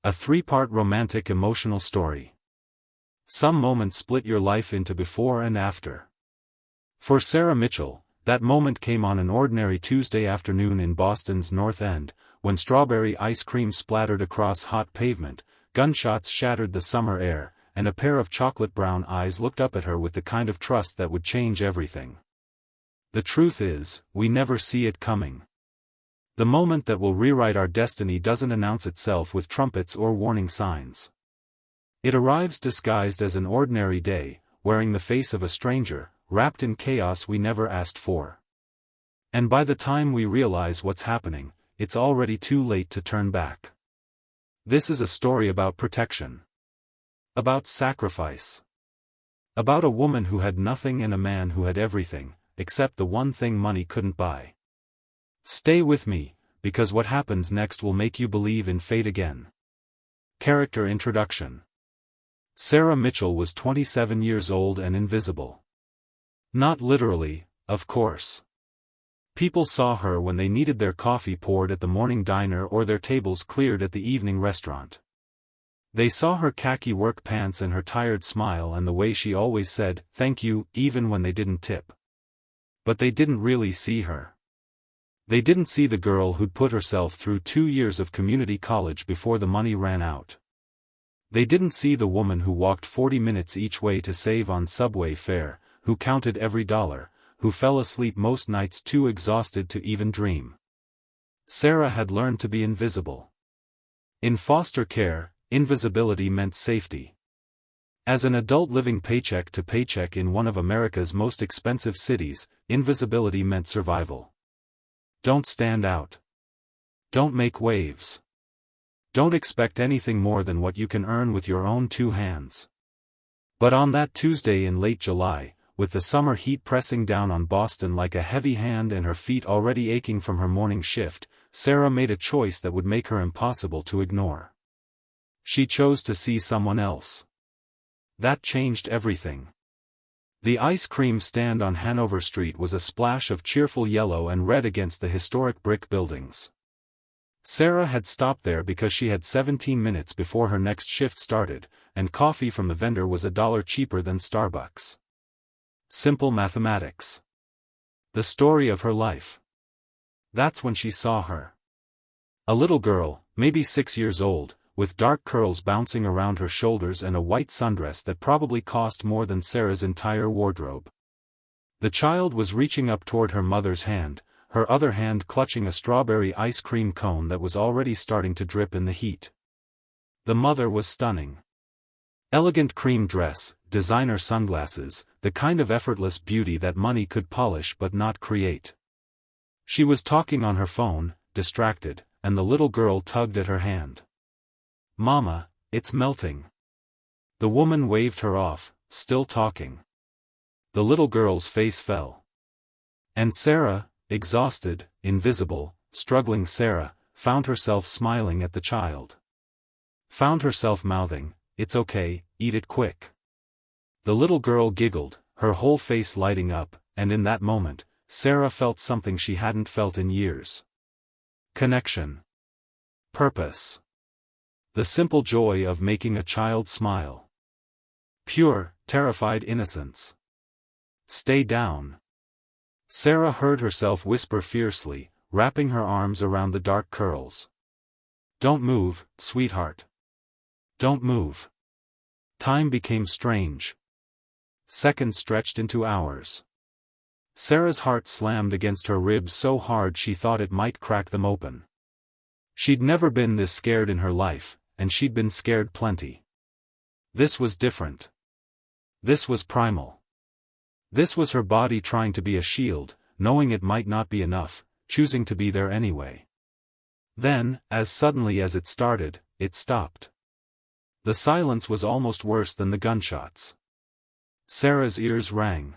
A three-part romantic emotional story. Some moments split your life into before and after. For Sarah Mitchell, that moment came on an ordinary Tuesday afternoon in Boston's North End, when strawberry ice cream splattered across hot pavement, gunshots shattered the summer air, and a pair of chocolate-brown eyes looked up at her with the kind of trust that would change everything. The truth is, we never see it coming. The moment that will rewrite our destiny doesn't announce itself with trumpets or warning signs. It arrives disguised as an ordinary day, wearing the face of a stranger, wrapped in chaos we never asked for. And by the time we realize what's happening, it's already too late to turn back. This is a story about protection. About sacrifice. About a woman who had nothing and a man who had everything, except the one thing money couldn't buy. Stay with me, because what happens next will make you believe in fate again. Character Introduction. Sarah Mitchell was 27 years old and invisible. Not literally, of course. People saw her when they needed their coffee poured at the morning diner or their tables cleared at the evening restaurant. They saw her khaki work pants and her tired smile and the way she always said, "Thank you," even when they didn't tip. But they didn't really see her. They didn't see the girl who'd put herself through 2 years of community college before the money ran out. They didn't see the woman who walked 40 minutes each way to save on subway fare, who counted every dollar, who fell asleep most nights too exhausted to even dream. Sarah had learned to be invisible. In foster care, invisibility meant safety. As an adult living paycheck to paycheck in one of America's most expensive cities, invisibility meant survival. Don't stand out. Don't make waves. Don't expect anything more than what you can earn with your own 2 hands. But on that Tuesday in late July, with the summer heat pressing down on Boston like a heavy hand and her feet already aching from her morning shift, Sarah made a choice that would make her impossible to ignore. She chose to see someone else. That changed everything. The ice cream stand on Hanover Street was a splash of cheerful yellow and red against the historic brick buildings. Sarah had stopped there because she had 17 minutes before her next shift started, and coffee from the vendor was $1 cheaper than Starbucks. Simple mathematics. The story of her life. That's when she saw her. A little girl, maybe 6 years old, with dark curls bouncing around her shoulders and a white sundress that probably cost more than Sarah's entire wardrobe. The child was reaching up toward her mother's hand, her other hand clutching a strawberry ice cream cone that was already starting to drip in the heat. The mother was stunning. Elegant cream dress, designer sunglasses, the kind of effortless beauty that money could polish but not create. She was talking on her phone, distracted, and the little girl tugged at her hand. "Mama, it's melting." The woman waved her off, still talking. The little girl's face fell. And Sarah, exhausted, invisible, struggling Sarah, found herself smiling at the child. Found herself mouthing, "It's okay, eat it quick." The little girl giggled, her whole face lighting up, and in that moment, Sarah felt something she hadn't felt in years. Connection. Purpose. The simple joy of making a child smile. Pure, terrified innocence. "Stay down." Sarah heard herself whisper fiercely, wrapping her arms around the dark curls. "Don't move, sweetheart. Don't move." Time became strange. Seconds stretched into hours. Sarah's heart slammed against her ribs so hard she thought it might crack them open. She'd never been this scared in her life, and she'd been scared plenty. This was different. This was primal. This was her body trying to be a shield, knowing it might not be enough, choosing to be there anyway. Then, as suddenly as it started, it stopped. The silence was almost worse than the gunshots. Sarah's ears rang.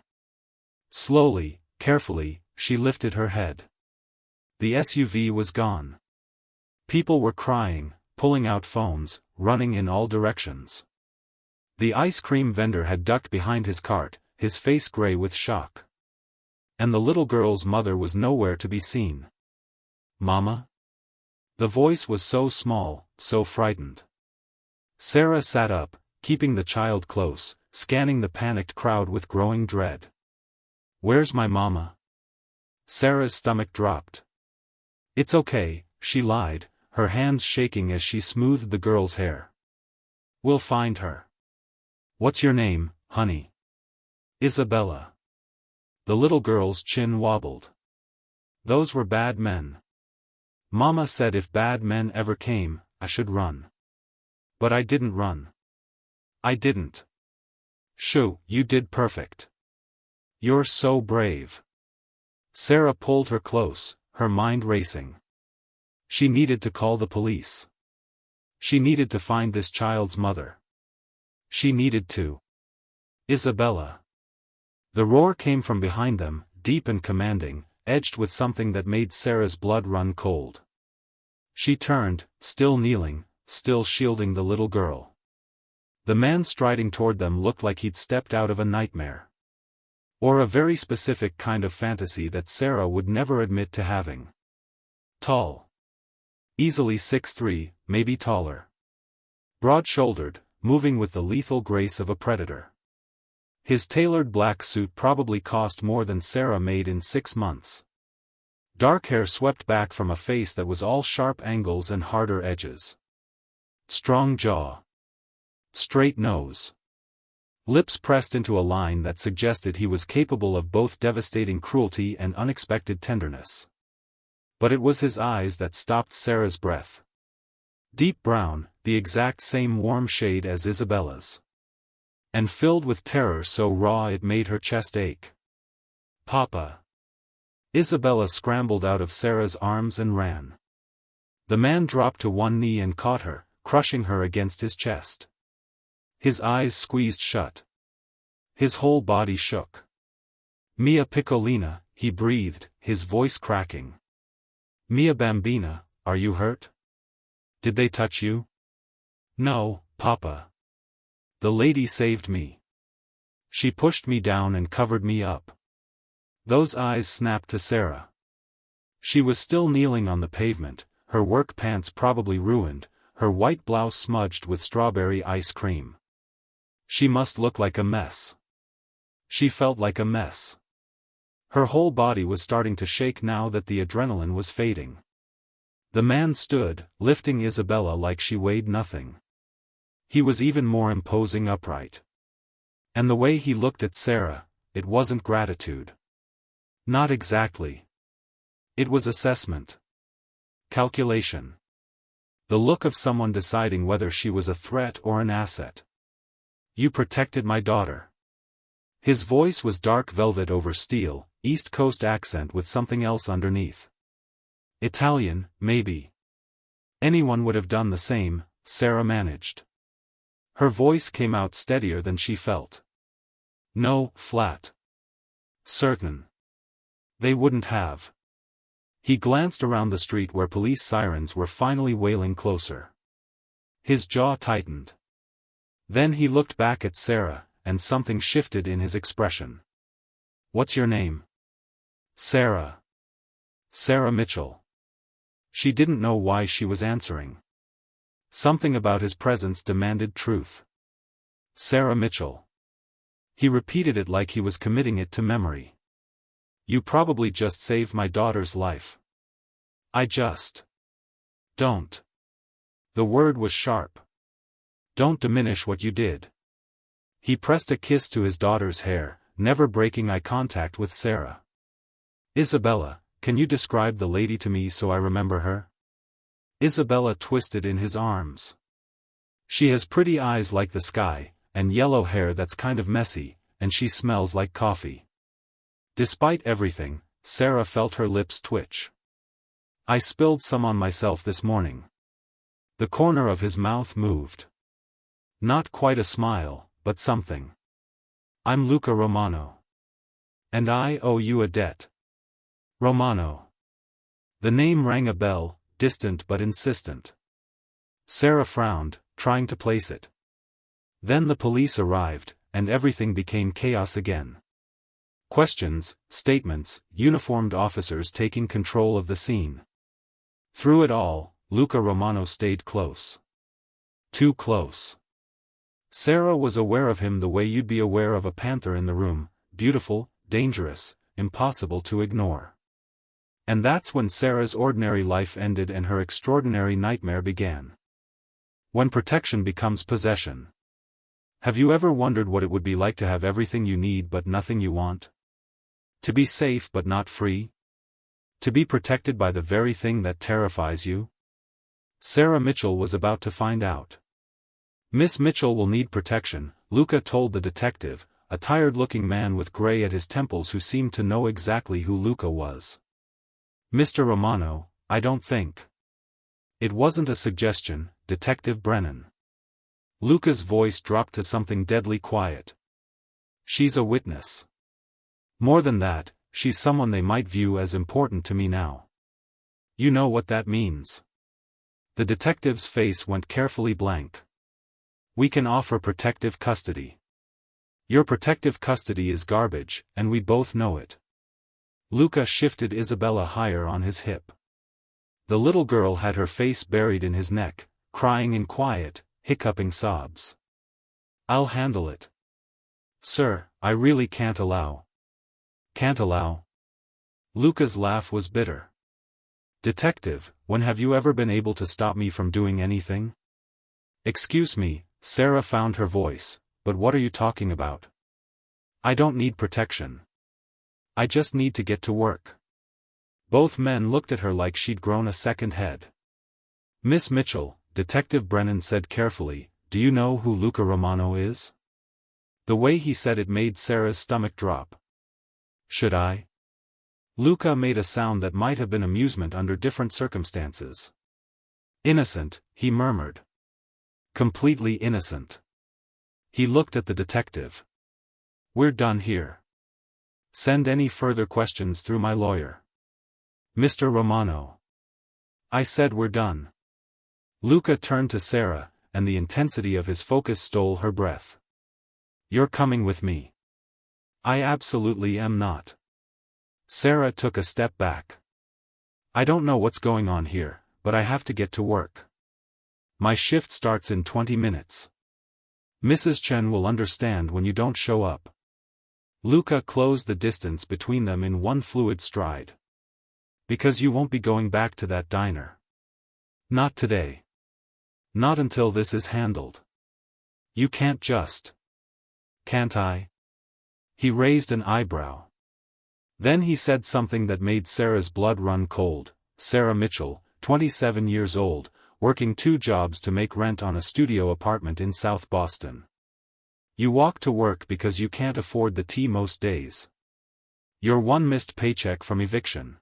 Slowly, carefully, she lifted her head. The SUV was gone. People were crying, pulling out phones, running in all directions. The ice cream vendor had ducked behind his cart, his face gray with shock. And the little girl's mother was nowhere to be seen. "Mama?" The voice was so small, so frightened. Sarah sat up, keeping the child close, scanning the panicked crowd with growing dread. "Where's my mama?" Sarah's stomach dropped. "It's okay," she lied, her hands shaking as she smoothed the girl's hair. "We'll find her." "What's your name, honey?" "Isabella." The little girl's chin wobbled. "Those were bad men. Mama said if bad men ever came, I should run. But I didn't run. I didn't." "Shoo, you did perfect. You're so brave." Sarah pulled her close, her mind racing. She needed to call the police. She needed to find this child's mother. She needed to. "Isabella." The roar came from behind them, deep and commanding, edged with something that made Sarah's blood run cold. She turned, still kneeling, still shielding the little girl. The man striding toward them looked like he'd stepped out of a nightmare. Or a very specific kind of fantasy that Sarah would never admit to having. Tall. Easily 6'3", maybe taller. Broad-shouldered, moving with the lethal grace of a predator. His tailored black suit probably cost more than Sarah made in 6 months. Dark hair swept back from a face that was all sharp angles and harder edges. Strong jaw. Straight nose. Lips pressed into a line that suggested he was capable of both devastating cruelty and unexpected tenderness. But it was his eyes that stopped Sarah's breath. Deep brown, the exact same warm shade as Isabella's. And filled with terror so raw it made her chest ache. "Papa." Isabella scrambled out of Sarah's arms and ran. The man dropped to one knee and caught her, crushing her against his chest. His eyes squeezed shut. His whole body shook. "Mia Piccolina," he breathed, his voice cracking. "Mia Bambina, are you hurt? Did they touch you?" "No, Papa. The lady saved me. She pushed me down and covered me up." Those eyes snapped to Sarah. She was still kneeling on the pavement, her work pants probably ruined, her white blouse smudged with strawberry ice cream. She must look like a mess. She felt like a mess. Her whole body was starting to shake now that the adrenaline was fading. The man stood, lifting Isabella like she weighed nothing. He was even more imposing upright. And the way he looked at Sarah, it wasn't gratitude. Not exactly. It was assessment. Calculation. The look of someone deciding whether she was a threat or an asset. "You protected my daughter." His voice was dark velvet over steel, East Coast accent with something else underneath. Italian, maybe. Anyone would have done the same, Sarah managed. Her voice came out steadier than she felt. "No, flat. Certain. They wouldn't have." He glanced around the street where police sirens were finally wailing closer. His jaw tightened. Then he looked back at Sarah, and something shifted in his expression. "What's your name?" "Sarah. Sarah Mitchell." She didn't know why she was answering. Something about his presence demanded truth. "Sarah Mitchell." He repeated it like he was committing it to memory. "You probably just saved my daughter's life. I just... Don't." The word was sharp. "Don't diminish what you did." He pressed a kiss to his daughter's hair, never breaking eye contact with Sarah. "Isabella, can you describe the lady to me so I remember her?" Isabella twisted in his arms. "She has pretty eyes like the sky, and yellow hair that's kind of messy, and she smells like coffee." Despite everything, Sarah felt her lips twitch. "I spilled some on myself this morning." The corner of his mouth moved. Not quite a smile, but something. "I'm Luca Romano. And I owe you a debt." Romano. The name rang a bell, distant but insistent. Sarah frowned, trying to place it. Then the police arrived, and everything became chaos again. Questions, statements, uniformed officers taking control of the scene. Through it all, Luca Romano stayed close. Too close. Sarah was aware of him the way you'd be aware of a panther in the room, beautiful, dangerous, impossible to ignore. And that's when Sarah's ordinary life ended and her extraordinary nightmare began. When protection becomes possession. Have you ever wondered what it would be like to have everything you need but nothing you want? To be safe but not free? To be protected by the very thing that terrifies you? Sarah Mitchell was about to find out. Miss Mitchell will need protection, Luca told the detective, a tired-looking man with gray at his temples who seemed to know exactly who Luca was. Mr. Romano, I don't think. It wasn't a suggestion, Detective Brennan. Luca's voice dropped to something deadly quiet. She's a witness. More than that, she's someone they might view as important to me now. You know what that means. The detective's face went carefully blank. We can offer protective custody. Your protective custody is garbage, and we both know it. Luca shifted Isabella higher on his hip. The little girl had her face buried in his neck, crying in quiet, hiccuping sobs. I'll handle it. Sir, I really can't allow. Can't allow? Luca's laugh was bitter. Detective, when have you ever been able to stop me from doing anything? Excuse me, Sarah found her voice, but what are you talking about? I don't need protection. I just need to get to work. Both men looked at her like she'd grown a second head. Miss Mitchell, Detective Brennan said carefully, do you know who Luca Romano is? The way he said it made Sarah's stomach drop. Should I? Luca made a sound that might have been amusement under different circumstances. Innocent, he murmured. Completely innocent. He looked at the detective. We're done here. Send any further questions through my lawyer. Mr. Romano. I said we're done. Luca turned to Sarah, and the intensity of his focus stole her breath. You're coming with me. I absolutely am not. Sarah took a step back. I don't know what's going on here, but I have to get to work. My shift starts in 20 minutes. Mrs. Chen will understand when you don't show up. Luca closed the distance between them in one fluid stride. Because you won't be going back to that diner. Not today. Not until this is handled. You can't just. Can't I? He raised an eyebrow. Then he said something that made Sarah's blood run cold. Sarah Mitchell, 27 years old, working 2 jobs to make rent on a studio apartment in South Boston. You walk to work because you can't afford the tea most days. You're one missed paycheck from eviction.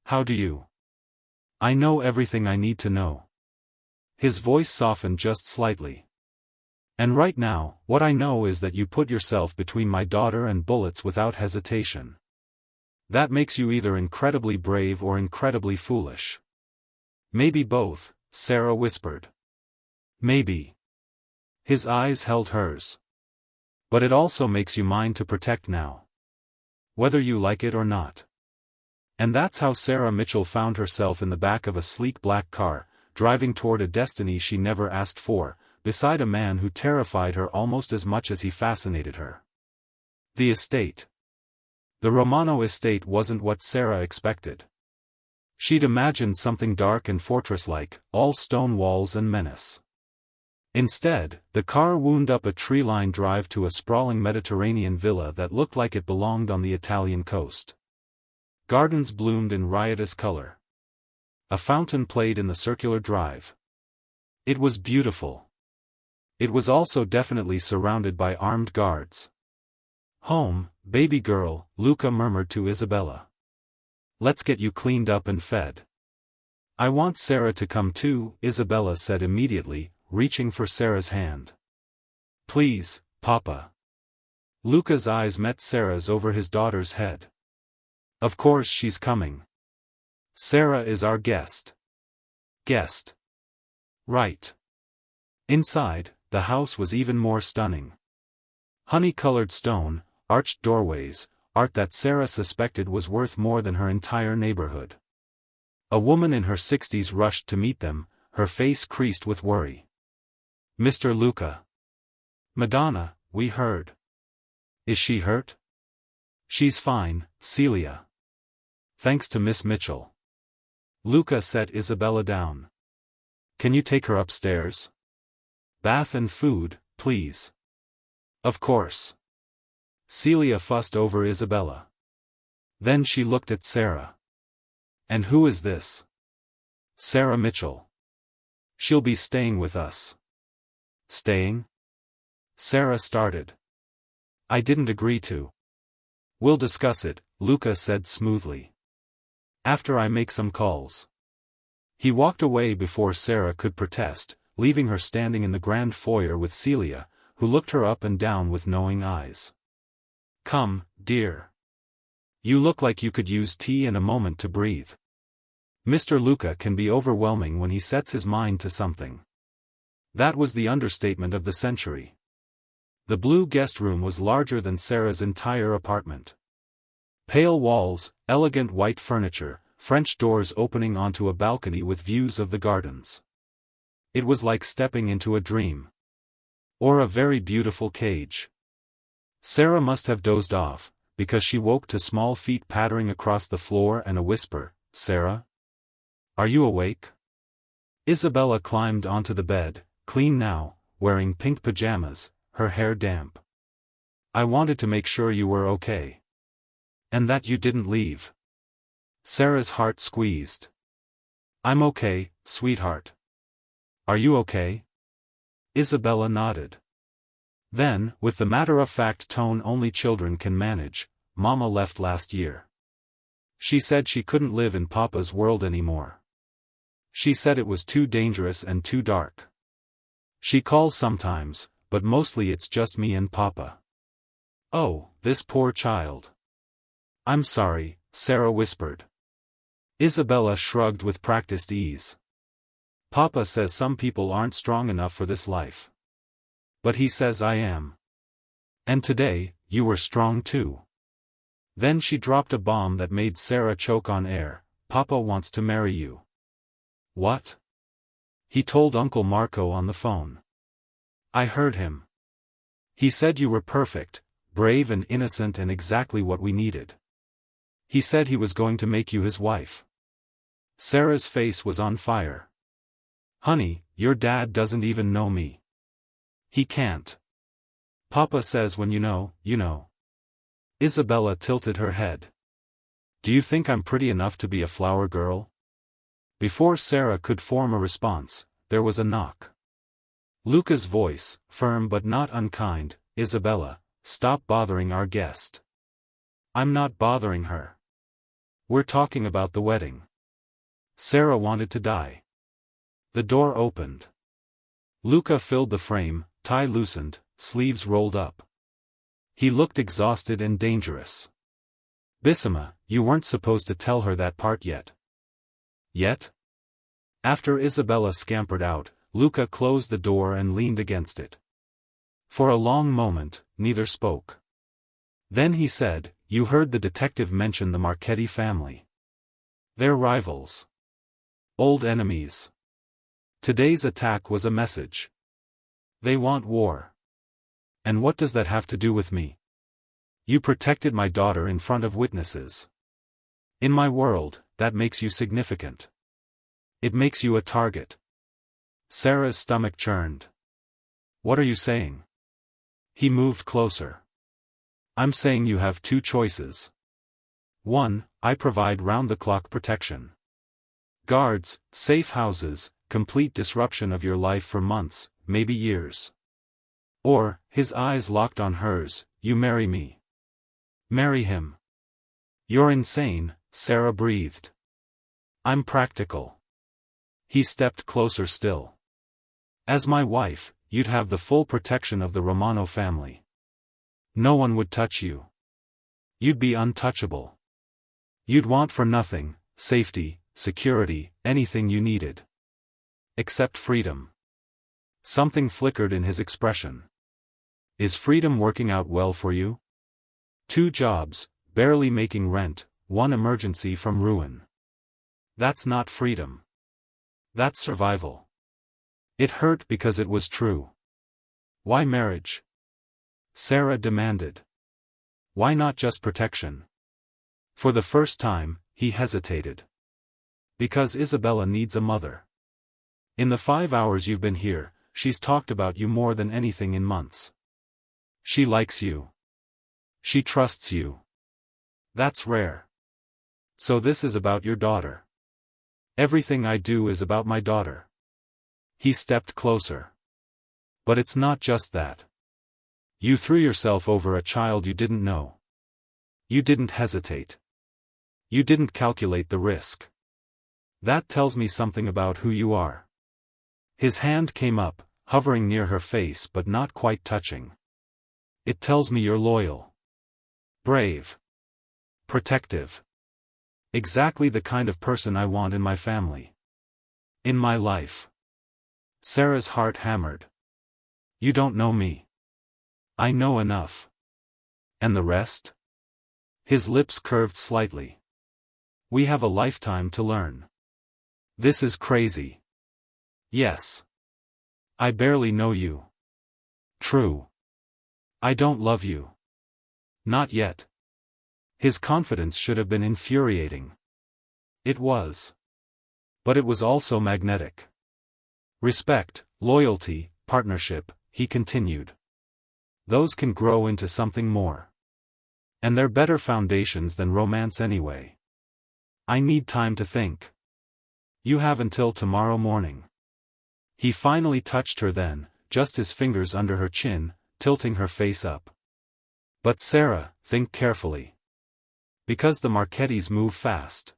How do you? I know everything I need to know. His voice softened just slightly. And right now, what I know is that you put yourself between my daughter and bullets without hesitation. That makes you either incredibly brave or incredibly foolish. Maybe both, Sarah whispered. Maybe. His eyes held hers. But it also makes you mine to protect now. Whether you like it or not. And that's how Sarah Mitchell found herself in the back of a sleek black car, driving toward a destiny she never asked for, beside a man who terrified her almost as much as he fascinated her. The estate. The Romano estate wasn't what Sarah expected. She'd imagined something dark and fortress-like, all stone walls and menace. Instead, the car wound up a tree-lined drive to a sprawling Mediterranean villa that looked like it belonged on the Italian coast. Gardens bloomed in riotous color. A fountain played in the circular drive. It was beautiful. It was also definitely surrounded by armed guards. Home, baby girl, Luca murmured to Isabella. Let's get you cleaned up and fed. I want Sarah to come too, Isabella said immediately, reaching for Sarah's hand. Please, Papa. Luca's eyes met Sarah's over his daughter's head. Of course she's coming. Sarah is our guest. Guest. Right. Inside, the house was even more stunning. Honey-colored stone, arched doorways, art that Sarah suspected was worth more than her entire neighborhood. A woman in her 60s rushed to meet them, her face creased with worry. Mr. Luca. Madonna, we heard. Is she hurt? She's fine, Celia. Thanks to Miss Mitchell. Luca set Isabella down. Can you take her upstairs? Bath and food, please. Of course. Celia fussed over Isabella. Then she looked at Sarah. And who is this? Sarah Mitchell. She'll be staying with us. Staying? Sarah started. I didn't agree to. We'll discuss it, Luca said smoothly. After I make some calls. He walked away before Sarah could protest, leaving her standing in the grand foyer with Celia, who looked her up and down with knowing eyes. Come, dear. You look like you could use tea and a moment to breathe. Mr. Luca can be overwhelming when he sets his mind to something. That was the understatement of the century. The blue guest room was larger than Sarah's entire apartment. Pale walls, elegant white furniture, French doors opening onto a balcony with views of the gardens. It was like stepping into a dream. Or a very beautiful cage. Sarah must have dozed off, because she woke to small feet pattering across the floor and a whisper, Sarah? Are you awake? Isabella climbed onto the bed, clean now, wearing pink pajamas, her hair damp. I wanted to make sure you were okay. And that you didn't leave. Sarah's heart squeezed. I'm okay, sweetheart. Are you okay? Isabella nodded. Then, with the matter-of-fact tone only children can manage, Mama left last year. She said she couldn't live in Papa's world anymore. She said it was too dangerous and too dark. She calls sometimes, but mostly it's just me and Papa. Oh, this poor child. I'm sorry, Sarah whispered. Isabella shrugged with practiced ease. Papa says some people aren't strong enough for this life. But he says I am. And today, you were strong too. Then she dropped a bomb that made Sarah choke on air. Papa wants to marry you. What? He told Uncle Marco on the phone. I heard him. He said you were perfect, brave and innocent and exactly what we needed. He said he was going to make you his wife. Sarah's face was on fire. Honey, your dad doesn't even know me. He can't. Papa says when you know, you know. Isabella tilted her head. Do you think I'm pretty enough to be a flower girl? Before Sarah could form a response, there was a knock. Luca's voice, firm but not unkind, Isabella, stop bothering our guest. I'm not bothering her. We're talking about the wedding. Sarah wanted to die. The door opened. Luca filled the frame, tie loosened, sleeves rolled up. He looked exhausted and dangerous. Bissima, you weren't supposed to tell her that part yet. Yet? After Isabella scampered out, Luca closed the door and leaned against it. For a long moment, neither spoke. Then he said, you heard the detective mention the Marchetti family. They're rivals. Old enemies. Today's attack was a message. They want war. And what does that have to do with me? You protected my daughter in front of witnesses. In my world, that makes you significant. It makes you a target. Sarah's stomach churned. What are you saying? He moved closer. I'm saying you have two choices. 1, I provide round-the-clock protection. Guards, safe houses, complete disruption of your life for months, maybe years. Or, his eyes locked on hers, you marry me. Marry him. You're insane, Sarah breathed. I'm practical. He stepped closer still. As my wife, you'd have the full protection of the Romano family. No one would touch you. You'd be untouchable. You'd want for nothing, safety, security, anything you needed. Except freedom. Something flickered in his expression. Is freedom working out well for you? 2 jobs, barely making rent, 1 emergency from ruin. That's not freedom. That's survival. It hurt because it was true. Why marriage? Sarah demanded. Why not just protection? For the first time, he hesitated. Because Isabella needs a mother. In the 5 hours you've been here, she's talked about you more than anything in months. She likes you. She trusts you. That's rare. So this is about your daughter. Everything I do is about my daughter. He stepped closer. But it's not just that. You threw yourself over a child you didn't know. You didn't hesitate. You didn't calculate the risk. That tells me something about who you are. His hand came up, hovering near her face but not quite touching. It tells me you're loyal. Brave. Protective. Exactly the kind of person I want in my family. In my life. Sarah's heart hammered. You don't know me. I know enough. And the rest? His lips curved slightly. We have a lifetime to learn. This is crazy. Yes. I barely know you. True. I don't love you. Not yet. His confidence should have been infuriating. It was. But it was also magnetic. Respect, loyalty, partnership, he continued. Those can grow into something more. And they're better foundations than romance anyway. I need time to think. You have until tomorrow morning. He finally touched her then, just his fingers under her chin, tilting her face up. But Sarah, think carefully. Because the Marchettis move fast.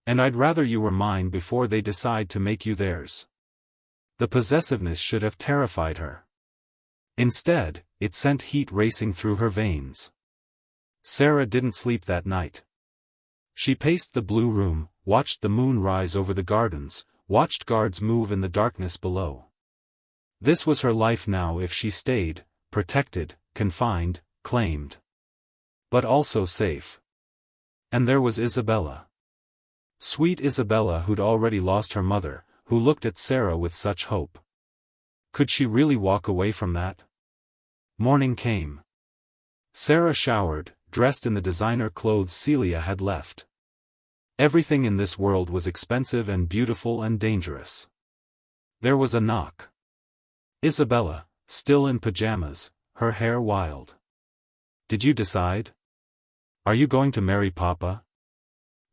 And I'd rather you were mine before they decide to make you theirs. The possessiveness should have terrified her. Instead, it sent heat racing through her veins. Sarah didn't sleep that night. She paced the blue room, watched the moon rise over the gardens, watched guards move in the darkness below. This was her life now if she stayed, protected, confined, claimed. But also safe. And there was Isabella. Sweet Isabella who'd already lost her mother, who looked at Sarah with such hope. Could she really walk away from that? Morning came. Sarah showered, dressed in the designer clothes Celia had left. Everything in this world was expensive and beautiful and dangerous. There was a knock. Isabella, still in pajamas, her hair wild. Did you decide? Are you going to marry Papa?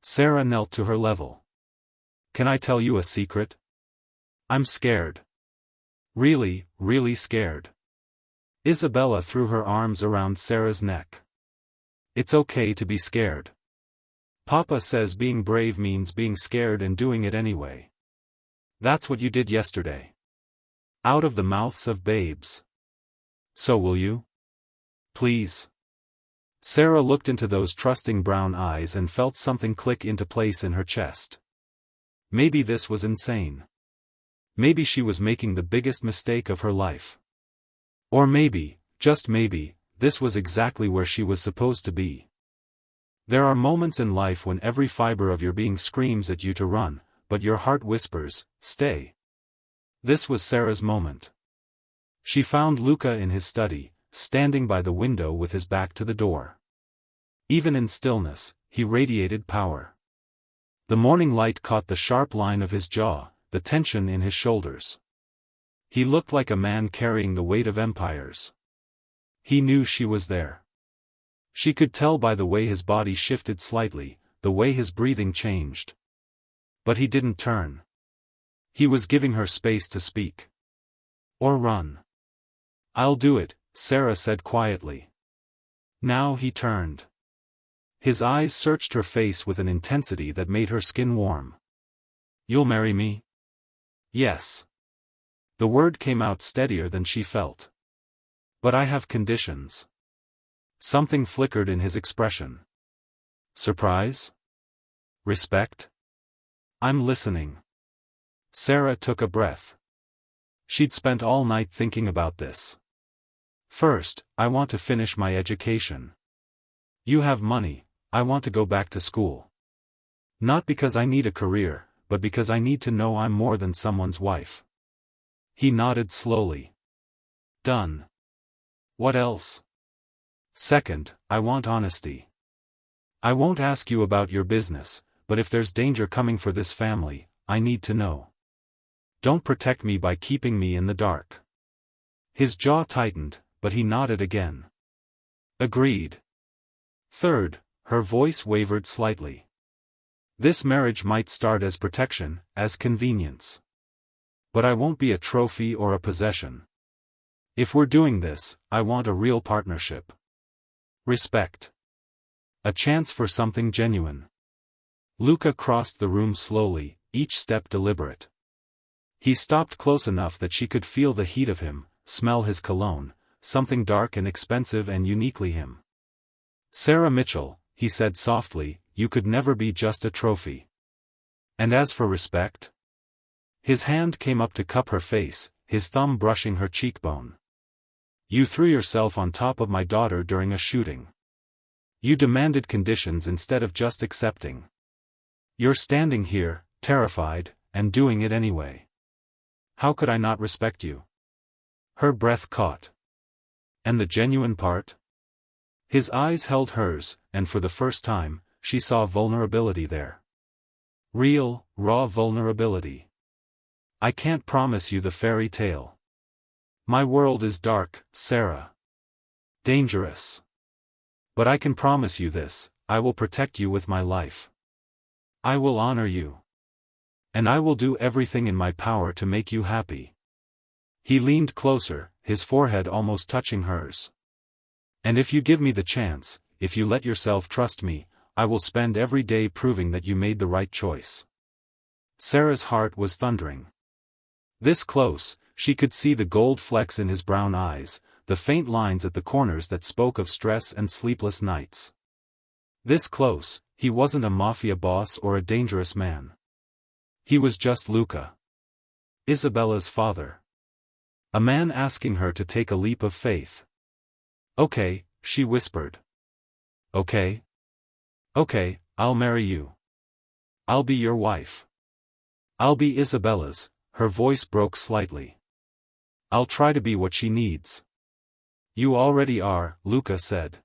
Sarah knelt to her level. Can I tell you a secret? I'm scared. Really, really scared. Isabella threw her arms around Sarah's neck. It's okay to be scared. Papa says being brave means being scared and doing it anyway. That's what you did yesterday. Out of the mouths of babes. So will you? Please. Sarah looked into those trusting brown eyes and felt something click into place in her chest. Maybe this was insane. Maybe she was making the biggest mistake of her life. Or maybe, just maybe, this was exactly where she was supposed to be. There are moments in life when every fiber of your being screams at you to run, but your heart whispers, stay. This was Sarah's moment. She found Luca in his study, standing by the window with his back to the door. Even in stillness, he radiated power. The morning light caught the sharp line of his jaw, the tension in his shoulders. He looked like a man carrying the weight of empires. He knew she was there. She could tell by the way his body shifted slightly, the way his breathing changed. But he didn't turn. He was giving her space to speak. Or run. I'll do it, Sarah said quietly. Now he turned. His eyes searched her face with an intensity that made her skin warm. You'll marry me? Yes. The word came out steadier than she felt. But I have conditions. Something flickered in his expression. Surprise? Respect? I'm listening. Sarah took a breath. She'd spent all night thinking about this. First, I want to finish my education. You have money, I want to go back to school. Not because I need a career, but because I need to know I'm more than someone's wife. He nodded slowly. Done. What else? Second, I want honesty. I won't ask you about your business, but if there's danger coming for this family, I need to know. Don't protect me by keeping me in the dark. His jaw tightened, but he nodded again. Agreed. Third, her voice wavered slightly. This marriage might start as protection, as convenience. But I won't be a trophy or a possession. If we're doing this, I want a real partnership. Respect. A chance for something genuine. Luca crossed the room slowly, each step deliberate. He stopped close enough that she could feel the heat of him, smell his cologne, something dark and expensive and uniquely him. Sarah Mitchell, he said softly, you could never be just a trophy. And as for respect? His hand came up to cup her face, his thumb brushing her cheekbone. You threw yourself on top of my daughter during a shooting. You demanded conditions instead of just accepting. You're standing here, terrified, and doing it anyway. How could I not respect you? Her breath caught. And the genuine part? His eyes held hers, and for the first time, she saw vulnerability there. Real, raw vulnerability. I can't promise you the fairy tale. My world is dark, Sarah. Dangerous. But I can promise you this, I will protect you with my life. I will honor you. And I will do everything in my power to make you happy. He leaned closer, his forehead almost touching hers. And if you give me the chance, if you let yourself trust me, I will spend every day proving that you made the right choice. Sarah's heart was thundering. This close, she could see the gold flecks in his brown eyes, the faint lines at the corners that spoke of stress and sleepless nights. This close, he wasn't a mafia boss or a dangerous man. He was just Luca. Isabella's father. A man asking her to take a leap of faith. Okay, she whispered. Okay? Okay, I'll marry you. I'll be your wife. I'll be Isabella's, her voice broke slightly. I'll try to be what she needs. You already are, Luca said.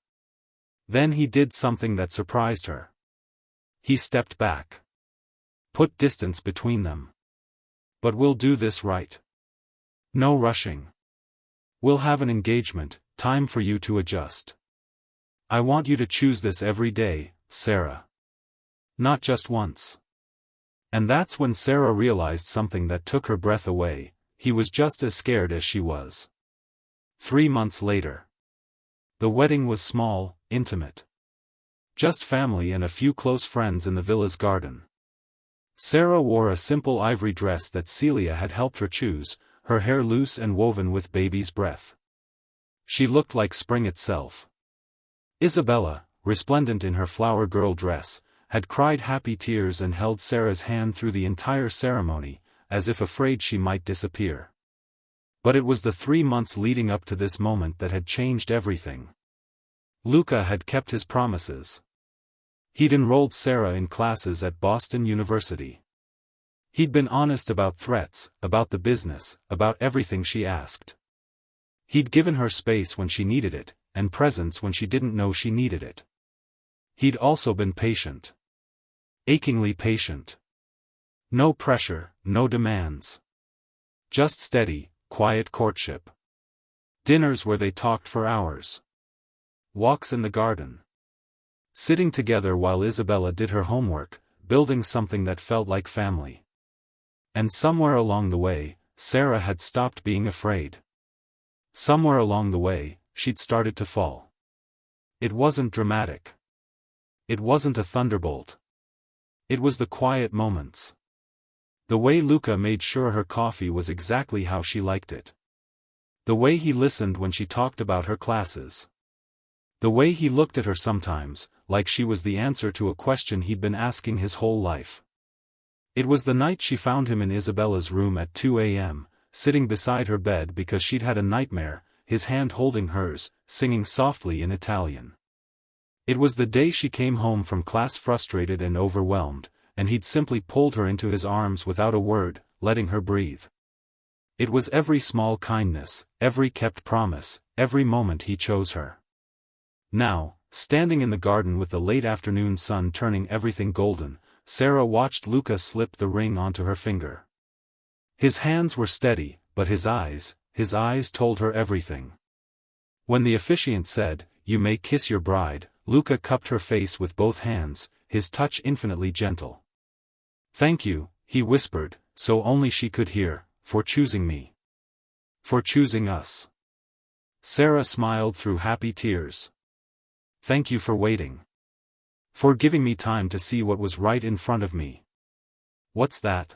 Then he did something that surprised her. He stepped back. Put distance between them. But we'll do this right. No rushing. We'll have an engagement, time for you to adjust. I want you to choose this every day, Sarah. Not just once. And that's when Sarah realized something that took her breath away. He was just as scared as she was. 3 months later. The wedding was small, intimate. Just family and a few close friends in the villa's garden. Sarah wore a simple ivory dress that Celia had helped her choose, her hair loose and woven with baby's breath. She looked like spring itself. Isabella, resplendent in her flower girl dress, had cried happy tears and held Sarah's hand through the entire ceremony, as if afraid she might disappear. But it was the 3 months leading up to this moment that had changed everything. Luca had kept his promises. He'd enrolled Sarah in classes at Boston University. He'd been honest about threats, about the business, about everything she asked. He'd given her space when she needed it, and presence when she didn't know she needed it. He'd also been patient. Achingly patient. No pressure, no demands. Just steady, quiet courtship. Dinners where they talked for hours. Walks in the garden. Sitting together while Isabella did her homework, building something that felt like family. And somewhere along the way, Sarah had stopped being afraid. Somewhere along the way, she'd started to fall. It wasn't dramatic. It wasn't a thunderbolt. It was the quiet moments. The way Luca made sure her coffee was exactly how she liked it. The way he listened when she talked about her classes. The way he looked at her sometimes, like she was the answer to a question he'd been asking his whole life. It was the night she found him in Isabella's room at 2 a.m., sitting beside her bed because she'd had a nightmare, his hand holding hers, singing softly in Italian. It was the day she came home from class frustrated and overwhelmed, and he'd simply pulled her into his arms without a word, letting her breathe. It was every small kindness, every kept promise, every moment he chose her. Now, standing in the garden with the late afternoon sun turning everything golden, Sarah watched Luca slip the ring onto her finger. His hands were steady, but his eyes told her everything. When the officiant said, "You may kiss your bride," Luca cupped her face with both hands, his touch infinitely gentle. "Thank you," he whispered, so only she could hear, "for choosing me. For choosing us." Sarah smiled through happy tears. "Thank you for waiting. For giving me time to see what was right in front of me." "What's that?"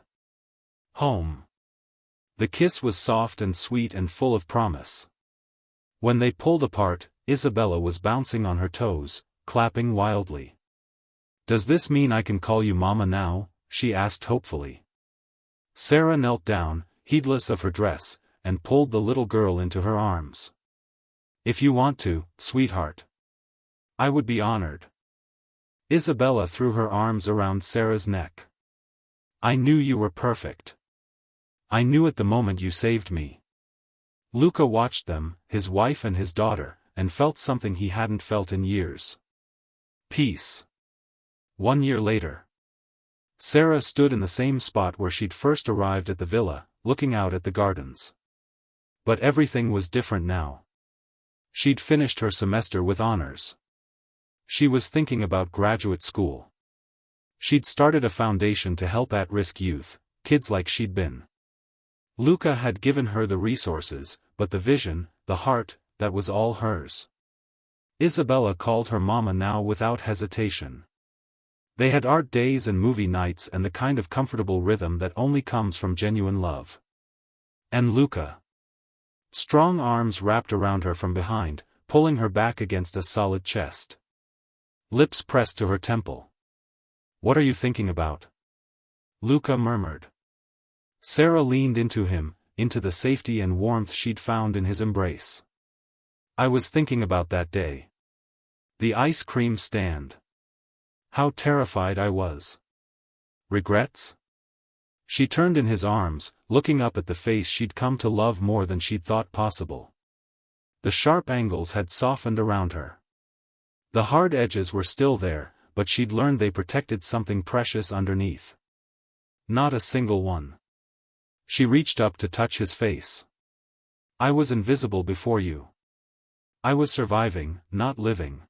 "Home." The kiss was soft and sweet and full of promise. When they pulled apart, Isabella was bouncing on her toes, clapping wildly. "Does this mean I can call you Mama now?" she asked hopefully. Sarah knelt down, heedless of her dress, and pulled the little girl into her arms. "If you want to, sweetheart. I would be honored." Isabella threw her arms around Sarah's neck. "I knew you were perfect. I knew it the moment you saved me." Luca watched them, his wife and his daughter, and felt something he hadn't felt in years. Peace. 1 year later. Sarah stood in the same spot where she'd first arrived at the villa, looking out at the gardens. But everything was different now. She'd finished her semester with honors. She was thinking about graduate school. She'd started a foundation to help at-risk youth, kids like she'd been. Luca had given her the resources, but the vision, the heart, that was all hers. Isabella called her Mama now without hesitation. They had art days and movie nights and the kind of comfortable rhythm that only comes from genuine love. And Luca. Strong arms wrapped around her from behind, pulling her back against a solid chest. Lips pressed to her temple. "What are you thinking about?" Luca murmured. Sarah leaned into him, into the safety and warmth she'd found in his embrace. "I was thinking about that day. The ice cream stand. How terrified I was." "Regrets?" She turned in his arms, looking up at the face she'd come to love more than she'd thought possible. The sharp angles had softened around her. The hard edges were still there, but she'd learned they protected something precious underneath. Not a single one. She reached up to touch his face. "I was invisible before you. I was surviving, not living.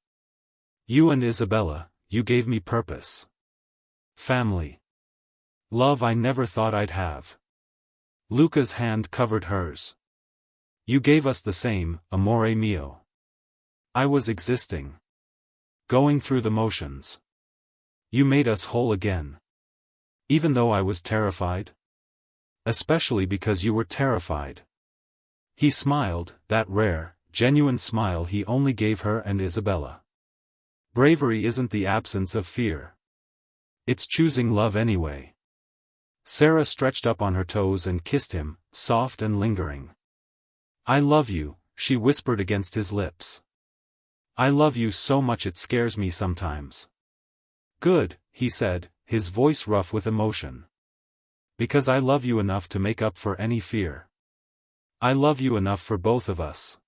You and Isabella, you gave me purpose. Family. Love I never thought I'd have." Luca's hand covered hers. "You gave us the same, amore mio. I was existing. Going through the motions. You made us whole again. Even though I was terrified. Especially because you were terrified." He smiled, that rare, genuine smile he only gave her and Isabella. Bravery isn't the absence of fear. It's choosing love anyway. Sarah stretched up on her toes and kissed him, soft and lingering. "I love you," she whispered against his lips. "I love you so much it scares me sometimes." "Good," he said, his voice rough with emotion. "Because I love you enough to make up for any fear. I love you enough for both of us."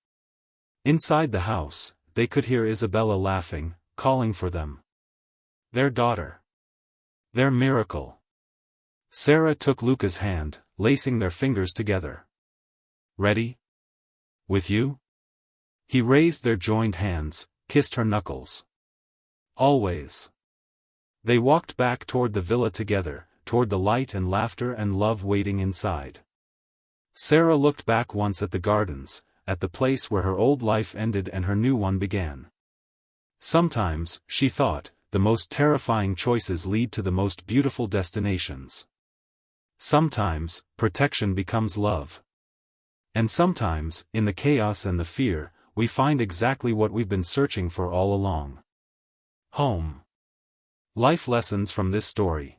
Inside the house, they could hear Isabella laughing, calling for them. Their daughter. Their miracle. Sarah took Luca's hand, lacing their fingers together. "Ready? With you?" He raised their joined hands, kissed her knuckles. "Always." They walked back toward the villa together, toward the light and laughter and love waiting inside. Sarah looked back once at the gardens, at the place where her old life ended and her new one began. Sometimes, she thought, the most terrifying choices lead to the most beautiful destinations. Sometimes, protection becomes love. And sometimes, in the chaos and the fear, we find exactly what we've been searching for all along. Home. Life lessons from this story.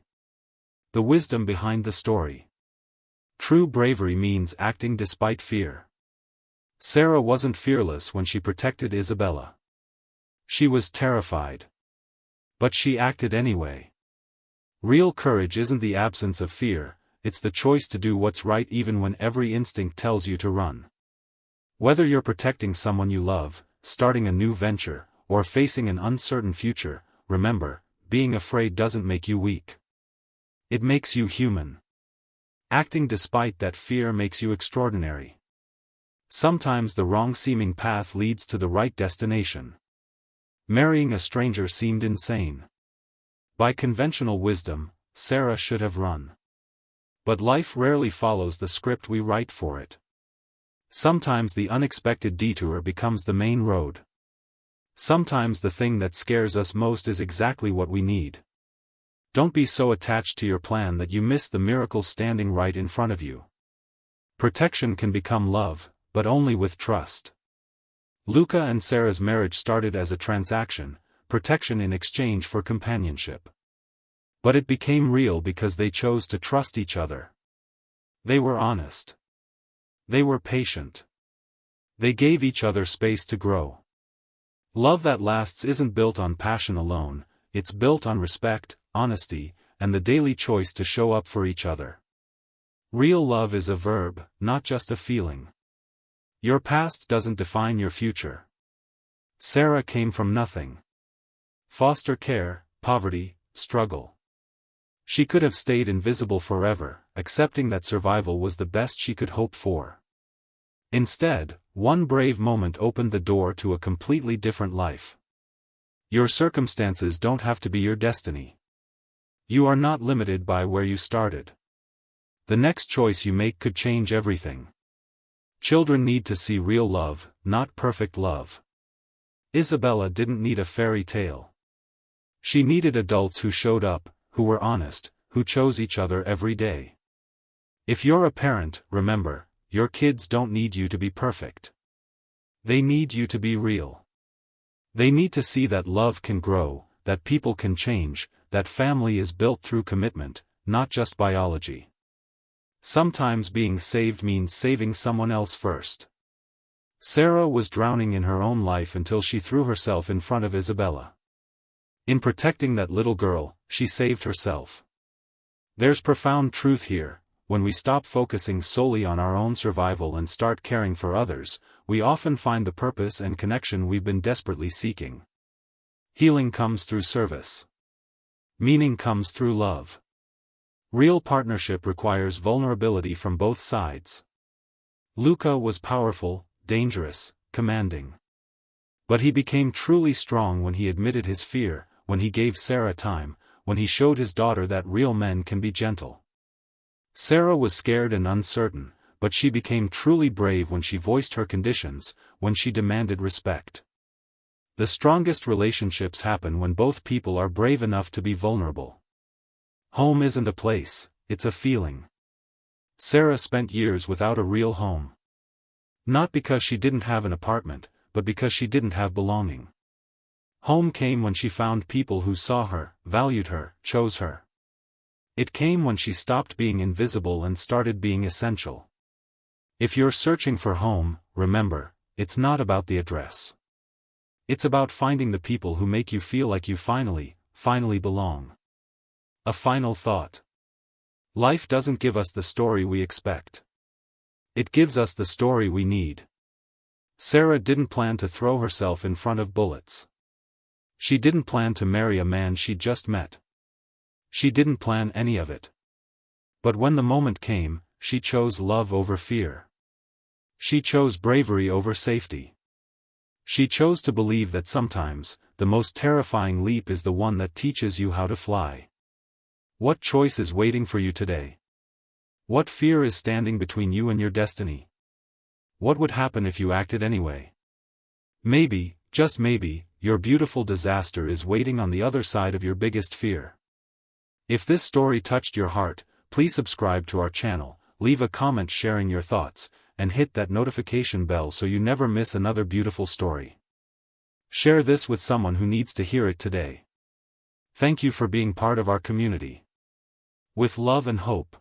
The wisdom behind the story. True bravery means acting despite fear. Sarah wasn't fearless when she protected Isabella. She was terrified. But she acted anyway. Real courage isn't the absence of fear, it's the choice to do what's right even when every instinct tells you to run. Whether you're protecting someone you love, starting a new venture, or facing an uncertain future, remember, being afraid doesn't make you weak. It makes you human. Acting despite that fear makes you extraordinary. Sometimes the wrong-seeming path leads to the right destination. Marrying a stranger seemed insane. By conventional wisdom, Sarah should have run. But life rarely follows the script we write for it. Sometimes the unexpected detour becomes the main road. Sometimes the thing that scares us most is exactly what we need. Don't be so attached to your plan that you miss the miracle standing right in front of you. Protection can become love, but only with trust. Luca and Sarah's marriage started as a transaction, protection in exchange for companionship. But it became real because they chose to trust each other. They were honest. They were patient. They gave each other space to grow. Love that lasts isn't built on passion alone, it's built on respect, honesty, and the daily choice to show up for each other. Real love is a verb, not just a feeling. Your past doesn't define your future. Sarah came from nothing. Foster care, poverty, struggle. She could have stayed invisible forever, accepting that survival was the best she could hope for. Instead, one brave moment opened the door to a completely different life. Your circumstances don't have to be your destiny. You are not limited by where you started. The next choice you make could change everything. Children need to see real love, not perfect love. Isabella didn't need a fairy tale. She needed adults who showed up, who were honest, who chose each other every day. If you're a parent, remember, your kids don't need you to be perfect. They need you to be real. They need to see that love can grow, that people can change, that family is built through commitment, not just biology. Sometimes being saved means saving someone else first. Sarah was drowning in her own life until she threw herself in front of Isabella. In protecting that little girl, she saved herself. There's profound truth here. When we stop focusing solely on our own survival and start caring for others, we often find the purpose and connection we've been desperately seeking. Healing comes through service. Meaning comes through love. Real partnership requires vulnerability from both sides. Luca was powerful, dangerous, commanding. But he became truly strong when he admitted his fear, when he gave Sarah time, when he showed his daughter that real men can be gentle. Sarah was scared and uncertain, but she became truly brave when she voiced her conditions, when she demanded respect. The strongest relationships happen when both people are brave enough to be vulnerable. Home isn't a place, it's a feeling. Sarah spent years without a real home. Not because she didn't have an apartment, but because she didn't have belonging. Home came when she found people who saw her, valued her, chose her. It came when she stopped being invisible and started being essential. If you're searching for home, remember, it's not about the address. It's about finding the people who make you feel like you finally belong. A final thought. Life doesn't give us the story we expect. It gives us the story we need. Sarah didn't plan to throw herself in front of bullets. She didn't plan to marry a man she'd just met. She didn't plan any of it. But when the moment came, she chose love over fear. She chose bravery over safety. She chose to believe that sometimes, the most terrifying leap is the one that teaches you how to fly. What choice is waiting for you today? What fear is standing between you and your destiny? What would happen if you acted anyway? Maybe, just maybe, your beautiful disaster is waiting on the other side of your biggest fear. If this story touched your heart, please subscribe to our channel, leave a comment sharing your thoughts, and hit that notification bell so you never miss another beautiful story. Share this with someone who needs to hear it today. Thank you for being part of our community. With love and hope.